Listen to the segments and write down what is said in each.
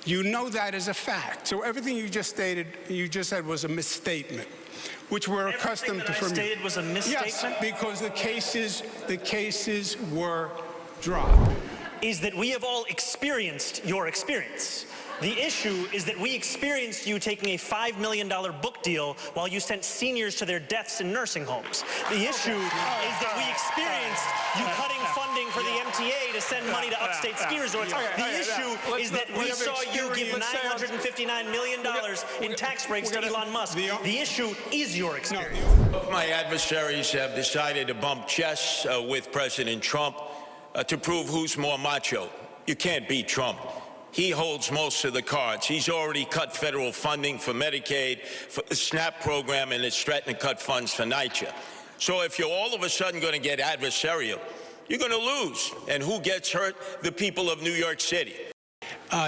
You know that as a fact. So everything you just stated, you just said was a misstatement, which we're accustomed to from you. Everything that I stated was a misstatement? Yes, because the cases were dropped. Is that we have all experienced your experience. The issue is that we experienced you taking a $5 million book deal while you sent seniors to their deaths in nursing homes. The issue is that we experienced you cutting funding for the MTA to send money to upstate ski resorts. The issue is that we saw you give $959 million in tax breaks to Elon Musk. The issue is your experience. My adversaries have decided to bump chests with President Trump to prove who's more macho. You can't beat Trump. He holds most of the cards. He's already cut federal funding for Medicaid, for the SNAP program, and is threatening to cut funds for NYCHA. So if you're all of a sudden going to get adversarial, you're going to lose. And who gets hurt? The people of New York City.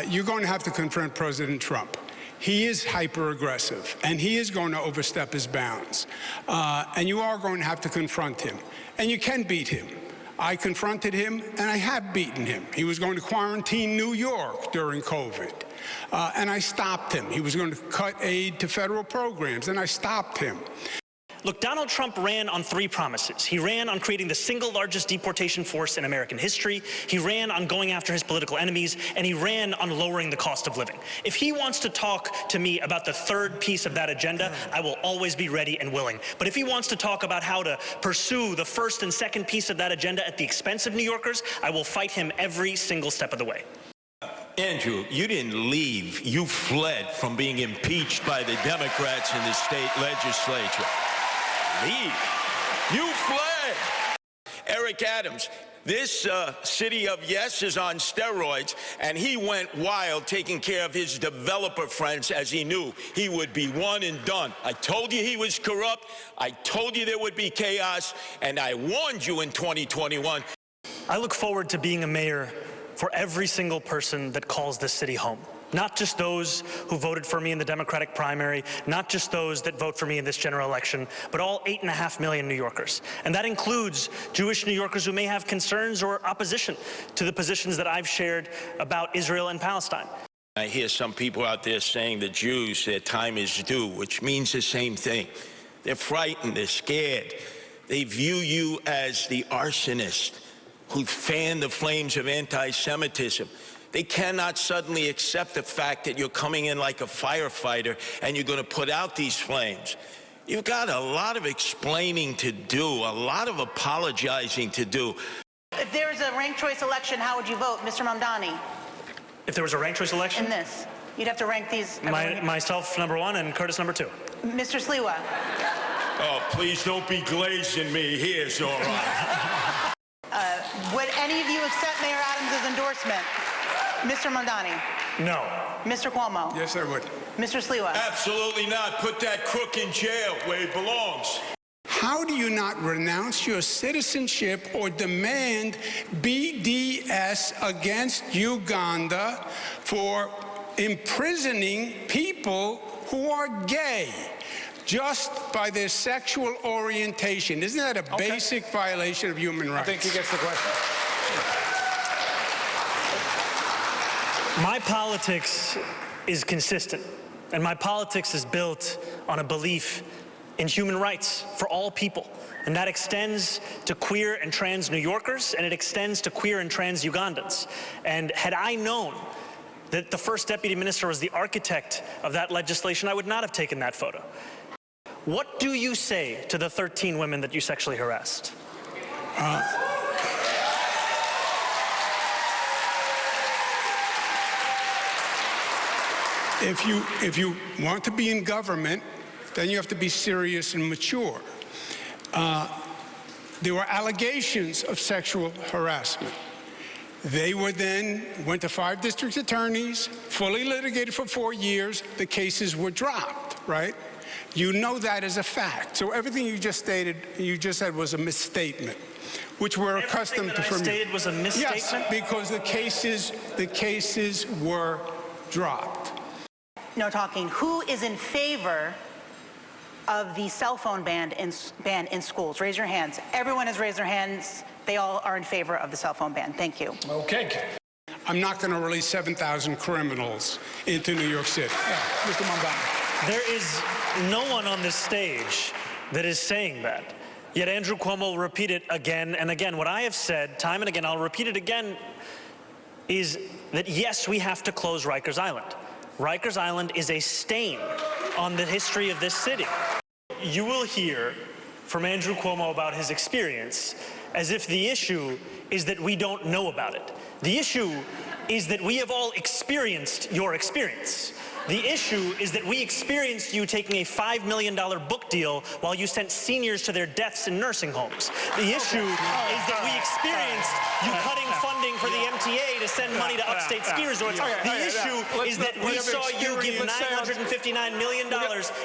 You're going to have to confront President Trump. He is hyper-aggressive, and he is going to overstep his bounds. And you are going to have to confront him. And you can beat him. I confronted him, and I have beaten him. He was going to quarantine New York during COVID, and I stopped him. He was going to cut aid to federal programs, and I stopped him. Look, Donald Trump ran on 3 promises. He ran on creating the single largest deportation force in American history. He ran on going after his political enemies, and he ran on lowering the cost of living. If he wants to talk to me about the 3rd piece of that agenda, I will always be ready and willing. But if he wants to talk about how to pursue the 1st and 2nd piece of that agenda at the expense of New Yorkers, I will fight him every single step of the way. Andrew, you didn't leave. You fled from being impeached by the Democrats in the state legislature. Leave. You fled. Eric Adams, this city of yes is on steroids, and he went wild taking care of his developer friends as he knew he would be one and done. I told you he was corrupt. I told you there would be chaos, and I warned you in 2021. I look forward to being a mayor for every single person that calls this city home. Not just those who voted for me in the Democratic primary, not just those that vote for me in this general election, but all 8.5 million New Yorkers. And that includes Jewish New Yorkers who may have concerns or opposition to the positions that I've shared about Israel and Palestine. I hear some people out there saying the Jews, their time is due, which means the same thing. They're frightened, they're scared. They view you as the arsonist who fanned the flames of anti-Semitism. They cannot suddenly accept the fact that you're coming in like a firefighter and you're going to put out these flames. You've got a lot of explaining to do, a lot of apologizing to do. If there was a ranked choice election, how would you vote, Mr. Mamdani? If there was a ranked choice election? In this. You'd have to rank these. Myself, number 1, and Curtis, number 2. Mr. Sliwa. Oh, please don't be glazing me here, Zohran. Would any of you accept Mayor Adams' endorsement? Mr. Mamdani? No. Mr. Cuomo? Yes, I would. Mr. Sliwa? Absolutely not. Put that crook in jail where he belongs. How do you not renounce your citizenship or demand BDS against Uganda for imprisoning people who are gay just by their sexual orientation? Isn't that a basic violation of human rights? I think he gets the question. My politics is consistent, and my politics is built on a belief in human rights for all people. And that extends to queer and trans New Yorkers, and it extends to queer and trans Ugandans. And had I known that the first deputy minister was the architect of that legislation, I would not have taken that photo. What do you say to the 13 women that you sexually harassed? If you want to be in government, then you have to be serious and mature. There were allegations of sexual harassment. They were then went to 5 district attorneys, fully litigated for 4 years. The cases were dropped, right? You know that as a fact. So everything you just stated, you just said was a misstatement, which we're accustomed to from you. Everything that I stated was a misstatement? Yes, because the cases were dropped. No talking. Who is in favor of the cell phone ban in schools? Raise your hands. Everyone has raised their hands. They all are in favor of the cell phone ban. Thank you. Okay. I'm not going to release 7,000 criminals into New York City. Mr. Mamdani. There is no one on this stage that is saying that. Yet Andrew Cuomo will repeat it again and again. What I have said time and again, I'll repeat it again, is that yes, we have to close Rikers Island. Rikers Island is a stain on the history of this city. You will hear from Andrew Cuomo about his experience as if the issue is that we don't know about it. The issue is that we have all experienced your experience. The issue is that we experienced you taking a $5 million book deal while you sent seniors to their deaths in nursing homes. The issue is that we experienced you cutting funding for the MTA to send money to upstate ski resorts. The issue is that we saw you give $959 million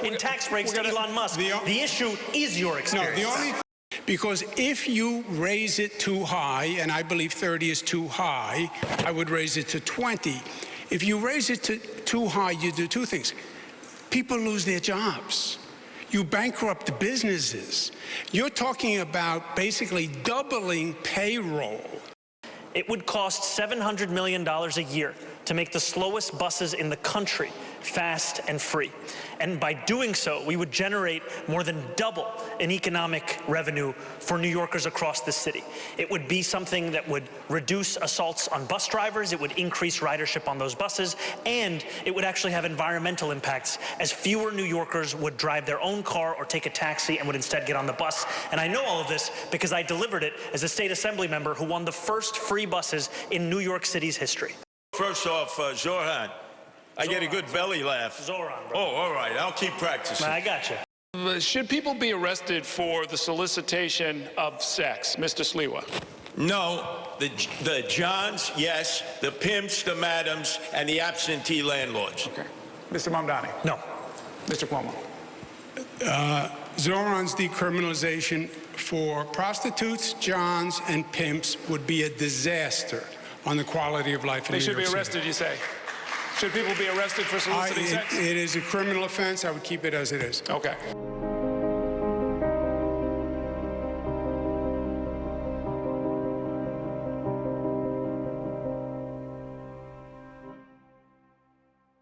in tax breaks to Elon Musk. The issue is your experience. Because if you raise it too high, and I believe 30 is too high, I would raise it to 20. If you raise it to too high, you do two things. People lose their jobs. You bankrupt businesses. You're talking about basically doubling payroll. It would cost $700 million a year to make the slowest buses in the country fast and free. And by doing so, we would generate more than double in economic revenue for New Yorkers across the city. It would be something that would reduce assaults on bus drivers, it would increase ridership on those buses, and it would actually have environmental impacts as fewer New Yorkers would drive their own car or take a taxi and would instead get on the bus. And I know all of this because I delivered it as a state assembly member who won the first free buses in New York City's history. First off, Zohran, I get a good belly laugh. Zohran, bro. Oh, all right. I'll keep practicing. I got you. Should people be arrested for the solicitation of sex, Mr. Sliwa? No. The Johns, yes. The pimps, the madams, and the absentee landlords. Okay. Mr. Mamdani. No. Mr. Cuomo. Zohran's decriminalization for prostitutes, Johns, and pimps would be a disaster on the quality of life in New York City. They should be arrested, you say? Should people be arrested for soliciting sex? It is a criminal offense. I would keep it as it is. Okay.